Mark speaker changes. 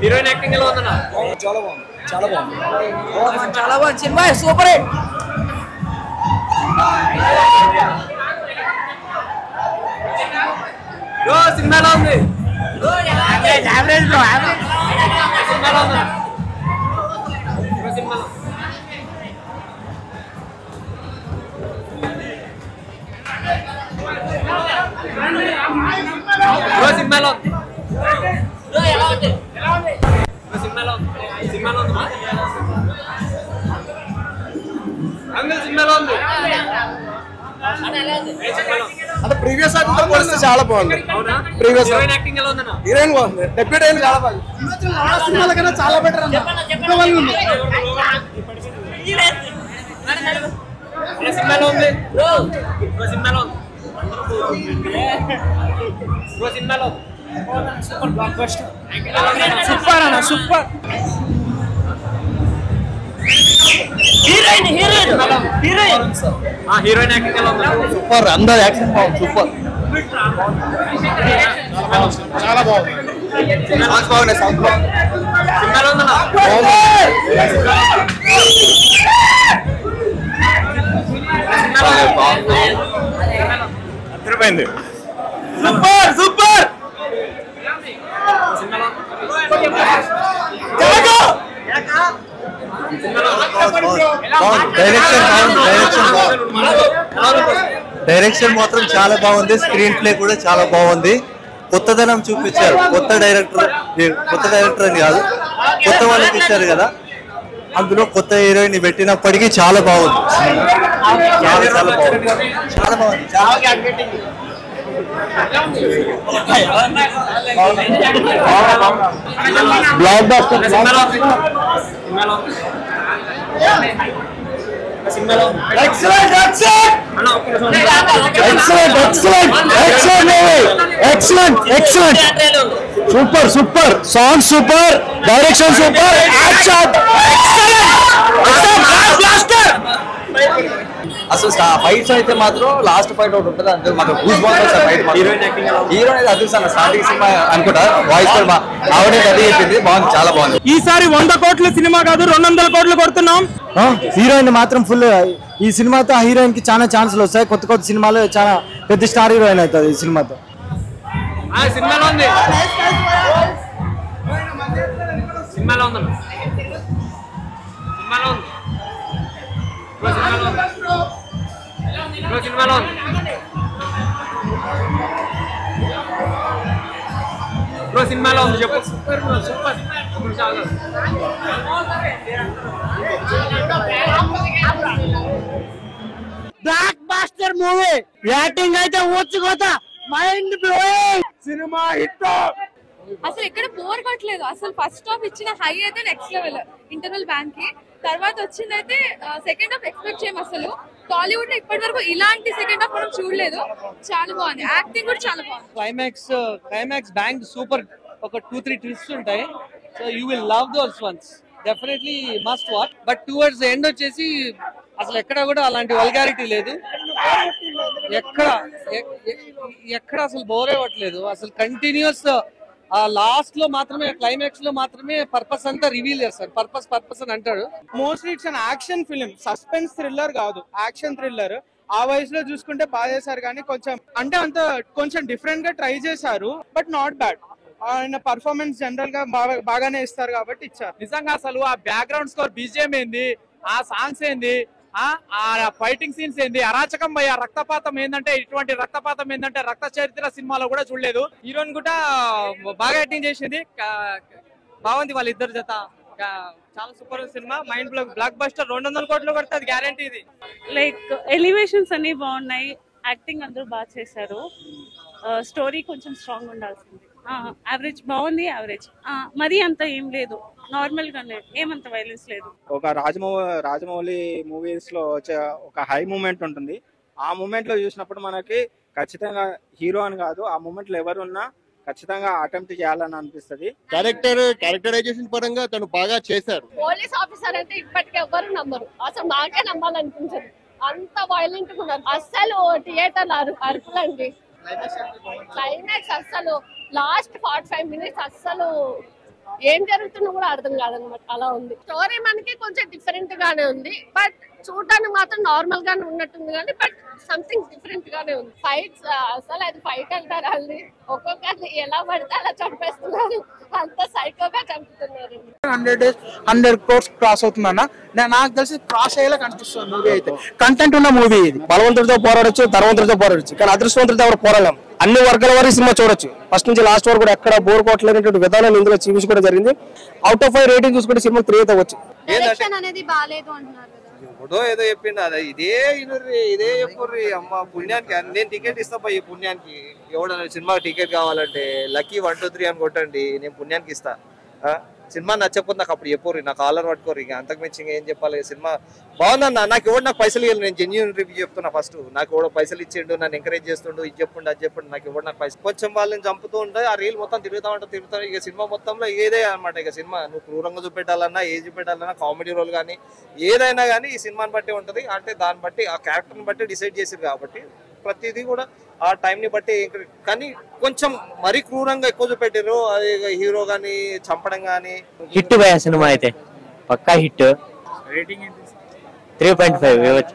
Speaker 1: Heroine acting ఎలా ఉందన్న?
Speaker 2: చాలా బాగుంది, చాలా బాగుంది,
Speaker 3: చాలా బాగుంది సినిమా, సూపర్ హిట్.
Speaker 1: సినిమా ఎలా ఉంది?
Speaker 3: Average bro, average.
Speaker 1: సినిమా ఎలా ఉందన్న? సినిమాలో సినిమాలో సినిమాలో సినిమాలో ఉంది అంగల్ సినిమాలో ఉంది.
Speaker 2: అంటే ప్రీవియస్ యాక్టింగ్ పోలిస్తే చాలా బాగుంది. ప్రీవియస్
Speaker 1: హీరోయిన్ యాక్టింగ్ ఎలా ఉందన్న?
Speaker 2: హీరోయిన్ బాగుంది, డెబ్యూట్ అయిన చాలా బాగుంది. సినిమాల కన్నా చాలా బెటర్ అన్న.
Speaker 1: సినిమాలో ఉంది సినిమాలో ఉంది సినిమాలో
Speaker 3: సూపర్ బ్లాక్ బస్టర్, సూపర్ అన్న, సూపర్. హీరోయిన్
Speaker 1: హీరోయిన్ యాక్టింగ్ ఎలా ఉంది?
Speaker 2: సూపర్, అందరు యాక్షన్ బాగుంది, సూపర్, చాలా బాగుంది. సాంగ్స్ బాగున్నాయి, సాంగ్స్ బాగుంది.
Speaker 1: సినిమాలో ఉందన్న?
Speaker 2: అదిరిపోయింది,
Speaker 3: సూపర్ సూపర్.
Speaker 4: డైరెక్షన్ మాత్రం చాలా బాగుంది, స్క్రీన్ ప్లే కూడా చాలా బాగుంది. కొత్తదనం చూపించారు, కొత్త డైరెక్టర్ అని కాదు, కొత్త వాళ్ళకి ఇచ్చారు కదా, అందులో కొత్త హీరోయిన్ పెట్టినప్పటికీ చాలా బాగుంది, చాలా చాలా బాగుంది, చాలా బాగుంది.
Speaker 2: Block buster.
Speaker 3: Excellent excellent excellent, super super, song super, direction super, action
Speaker 4: అసలు ఫైట్స్ అయితే మాత్రం లాస్ట్ ఫైట్ ఒకటి ఉంటుంది, అంటే మాకు గూస్ బంప్స్ ఫైట్. హీరోయిన్ అయితే అదృష్టం, స్టార్టింగ్ సినిమా అనుకుంటా, వాయిస్ కూడా ఆవిడే అది చెప్పింది, బాగుంది, చాలా బాగుంది.
Speaker 3: ఈసారి 100 కోట్ల సినిమా కాదు, 200 కోట్లు కొడుతున్నాం.
Speaker 5: హీరోయిన్ మాత్రం ఫుల్, ఈ సినిమాతో ఆ హీరోయిన్ కి చాలా ఛాన్సులు వస్తాయి, కొత్త కొత్త సినిమాలు చాలా పెద్ద స్టార్ హీరోయిన్ అవుతుంది ఈ సినిమాతో.
Speaker 1: సినిమాలో ఉంది సినిమాలో ఉందన్న? సినిమాలో ఉంది సినిమాలో ఉంది బ్రో, సినిమాలో ఉంది చెప్పు. Super
Speaker 3: blockbuster movie, acting అయితే ఊచుకోత, మైండ్ బ్లోయింగ్, సినిమా హిట్.
Speaker 6: అసలు ఎక్కడ బోర్ కొట్టలేదు. అసలు ఫస్ట్ హాఫ్ ఇచ్చిన హై అయితే నెక్స్ట్ లెవెల్ ఇంటర్వల్ బ్యాంక్ కి, తర్వాత వచ్చింది అయితే సెకండ్ హాఫ్ ఎక్స్పెక్ట్ చేయం. అసలు టాలీవుడ్ లో ఇప్పటి వరకు ఇలాంటి సెకండ్ హాఫ్ మనం చూడలేదు. చాలా బాగుంది, యాక్టింగ్ కూడా చాలా బాగుంది.
Speaker 7: క్లైమాక్స్ బ్యాంక్ సూపర్, ఒక 2-3 ట్విస్ట్ ఉంటాయి. So you will love those once, definitely must watch. But towards end వచ్చేసి అసలు ఎక్కడ కూడా అలాంటి వల్గారిటీ లేదు, ఎక్కడ అసలు బోర్ అవ్వట్లేదు. అసలు కంటిన్యూస్ ఆ లాస్ట్ లో మాత్రమే, క్లైమాక్స్ లో మాత్రమే పర్పస్ అంతా రివీల్ చేస్తారు. పర్పస్ అని అంటాడు.
Speaker 8: Mostly it's an action film, suspense thriller కాదు, యాక్షన్ థ్రిల్లర్. ఆ వయసులో చూసుకుంటే బాగా చేశారు, కానీ కొంచెం అంటే అంత కొంచెం డిఫరెంట్ గా ట్రై చేశారు, బట్ నాట్ బ్యాడ్. ఆయన పర్ఫార్మెన్స్ జనరల్ గా బాగానే ఇస్తారు కాబట్టి ఇచ్చారు.
Speaker 7: నిజంగా అసలు ఆ బ్యాక్గ్రౌండ్ స్కోర్, బీజిఎం ఏంది, ఆ సాంగ్స్ ఏంది, ఆ ఫైటింగ్ సీన్స్ ఏంది, అరాచకం భయ, రక్తపాతం ఏంటంటే, ఇటువంటి రక్తపాతం ఏంటంటే రక్త చరిత్ర సినిమాలో కూడా చూడలేదు. హీరోయిన్ కూడా బాగా యాక్టింగ్ చేసింది, బాగుంది వాళ్ళిద్దరు జత. చాలా super cinema, mind block buster. 200 కోట్లు కొడితే అది గ్యారంటీ. ఇది
Speaker 9: లైక్ ఎలివేషన్స్ అన్ని బాగున్నాయి, యాక్టింగ్ అందరూ బాగా చేశారు, స్టోరీ కొంచెం స్ట్రాంగ్ ఉండాల్సింది. యావరేజ్ బాగుంది, యావరేజ్, మరీ అంత ఏం లేదు, నార్మల్ గానే, ఏమంత వైలెన్స్ లేదు.
Speaker 8: ఒక రాజమౌళి మూవీస్ లో వచ్చే ఒక హై మూమెంట్ ఉంటుంది. ఆ మూమెంట్ లో చూసినప్పుడు మనకి ఖచ్చితంగా హీరో అని కాదు, ఆ మూమెంట్ లో ఎవరున్నా ఖచ్చితంగా అటెంప్ట్ చేయాలని అనిపిస్తుంది.
Speaker 2: క్యారెక్టరైజేషన్ పరంగా తను బాగా చేశారు.
Speaker 6: పోలీస్ ఆఫీసర్ అంటే ఇప్పటికే ఎవరు నమ్మరు, అసలు నాకే నమ్మాలనిపించదు, అంత వైలెంట్ గా ఉన్నారు. అస్సలు థియేటర్ అరుపులండి,
Speaker 10: క్లైమాక్స్ అస్సలు లాస్ట్ 45 minutes అస్సలు ఏం జరుగుతుందో కూడా అర్థం కాదనమాట, అలా ఉంది. స్టోరీ మనకి కొంచెం డిఫరెంట్ గానే ఉంది, బట్ చూడటానికి మాత్రం నార్మల్ గానే ఉన్నట్టుంది కానీ బట్ సంథింగ్ డిఫరెంట్ గానే ఉంది. ఫైట్స్ అసలు అది ఫైట్ అంటారు, అది ఒక్కొక్కరిని ఎలా పడితే అలా చంపేస్తున్నారు, అంత సైకోగా చంపుతున్నారు.
Speaker 3: 100 crores క్రాస్ అవుతుందన్న, నాకు తెలిసి క్రాస్ అయ్యేలా కనిపిస్తుంది మూవీ అయితే. కంటెంట్ ఉన్న మూవీ ఇది. బలవంతుడితో పోరాడొచ్చు, ధనవంతుడితో పోరాడొచ్చు, కానీ అదృష్టవంతుడితో ఎవరు పోరాడలేం. అన్ని వర్గాల వారి సినిమా చూడొచ్చు, ఫస్ట్ నుంచి లాస్ట్ వరకు కూడా ఎక్కడ బోర్ కొట్టలేనటువంటి విధానం ఇందులో చూపించుకోవడం జరిగింది. అవుట్ ఆఫ్ 5 రేటింగ్ చూసుకుంటే సినిమా 3 అవ్వచ్చు.
Speaker 10: అనేది బాలేదు అంటున్నారు
Speaker 2: ఎప్పుడో ఏదో చెప్పిండు, అదే ఇదే ఇదే చెప్పుర్రి అమ్మ పుణ్యానికి. నేను టికెట్ ఇస్తా ఈ పుణ్యానికి. ఎవడన్నా సినిమా టికెట్ కావాలంటే లక్కీ 1 2 3 అని కొట్టండి, నేను పుణ్యానికి ఇస్తా. సినిమా నచ్చకపోతే నాకు అప్పుడు చెప్పుర్రి, నాకు కాలర్ పట్టుకోరు, ఇక అంతకు మించి ఏం చెప్పాలి. సినిమా బాగుందన్న, నాకు ఎవడు నాకు పైసలు ఇవ్వాలి, నేను జెన్యూన్ రివ్యూ చెప్తున్నా. ఫస్ట్ నాకు ఎవడో పైసలు ఇచ్చిండు, నన్ను ఎంకరేజ్ చేస్తుండు, ఇది చెప్పుండు అది చెప్పండి, నాకు ఎవడు నాకు పైసలు. కొంచెం వాళ్ళని చంపుతూ ఉంటే ఆ రీల్ మొత్తం తిరుగుతా ఇక సినిమా మొత్తంలో ఏదే అనమాట. ఇక సినిమా నువ్వు క్రూరంగా చూపెట్టాలన్నా, ఏ చూపెట్టాలన్నా, కామెడీ రోల్ కానీ ఏదైనా కానీ ఈ సినిమాని బట్టి ఉంటుంది. అంటే దాన్ని బట్టి ఆ క్యారెక్టర్ని బట్టి డిసైడ్ చేసారు కాబట్టి ప్రతిదీ కూడా ఆ టైంని బట్టి. కానీ కొంచెం మరీ క్రూరంగా ఎక్కువ చూపెట్టారు, అది హీరో గానీ చంపడం గానీ.
Speaker 11: హిట్ భయ సినిమా అయితే పక్కా హిట్.
Speaker 7: రేటింగ్
Speaker 11: 3.5 ఇవ్వచ్చు.